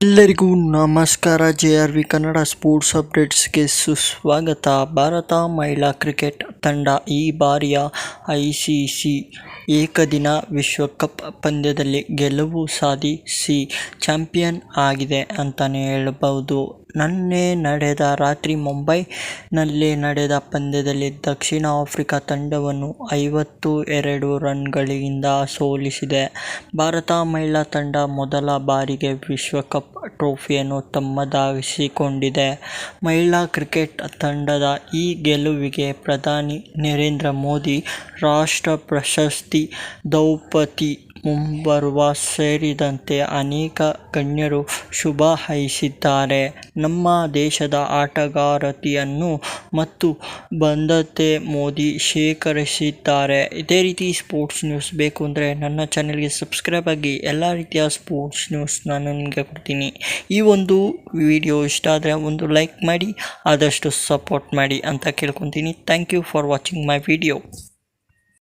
ಎಲ್ಲರಿಗೂ ನಮಸ್ಕಾರ. JRV Kannada sports ಅಪ್ಡೇಟ್ಸ್ಗೆ ಸುಸ್ವಾಗತ. ಭಾರತ ಮಹಿಳಾ ಕ್ರಿಕೆಟ್ ತಂಡ ಈ ಬಾರಿಯ ICC ಏಕದಿನ ವಿಶ್ವಕಪ್ ಪಂದ್ಯದಲ್ಲಿ ಗೆಲುವು ಸಾಧಿಸಿ ಚಾಂಪಿಯನ್ ಆಗಿದೆ ಅಂತಲೇ ಹೇಳಬಹುದು. ರಾತ್ರಿ ಮುಂಬೈನಲ್ಲಿ ನಡೆದ ಪಂದ್ಯದಲ್ಲಿ ದಕ್ಷಿಣ ಆಫ್ರಿಕಾ ತಂಡವನ್ನು 52 ರನ್ಗಳಿಂದ ಸೋಲಿಸಿದೆ. ಭಾರತ ಮಹಿಳಾ ತಂಡ ಮೊದಲ ಬಾರಿಗೆ ವಿಶ್ವಕಪ್ ಟ್ರೋಫಿಯನ್ನು ತಮ್ಮದಾಗಿಸಿಕೊಂಡಿದೆ. ಮಹಿಳಾ ಕ್ರಿಕೆಟ್ ತಂಡದ ಈ ಗೆಲುವಿಗೆ ಪ್ರಧಾನಿ ನರೇಂದ್ರ ಮೋದಿ, ರಾಷ್ಟ್ರ ಪ್ರಶಸ್ತಿ ದ್ರೌಪದಿ ಮುರ್ಮು ಸೇರಿದಂತೆ ಅನೇಕ ಗಣ್ಯರು ಶುಭ ಹಾರೈಸಿದ್ದಾರೆ. ನಮ್ಮ ದೇಶದ ಆಟಗಾರ್ತಿಯರು ಮತ್ತು ಬದ್ಧತೆ ಮೋದಿ ಶ್ಲಾಘಿಸಿದ್ದಾರೆ. ಇದೇ ರೀತಿ ಸ್ಪೋರ್ಟ್ಸ್ ನ್ಯೂಸ್ ಬೇಕು ಅಂದರೆ ನನ್ನ ಚಾನೆಲ್ಗೆ ಸಬ್ಸ್ಕ್ರೈಬ್ ಆಗಿ. ಎಲ್ಲ ರೀತಿಯ ಸ್ಪೋರ್ಟ್ಸ್ ನ್ಯೂಸ್ ನಾನು ನಿಮಗೆ ಕೊಡ್ತೀನಿ. ಈ ಒಂದು ವಿಡಿಯೋ ಇಷ್ಟ ಆದರೆ ಒಂದು ಲೈಕ್ ಮಾಡಿ, ಆದಷ್ಟು ಸಪೋರ್ಟ್ ಮಾಡಿ ಅಂತ ಕೇಳ್ಕೊತೀನಿ. Thank you for watching my video.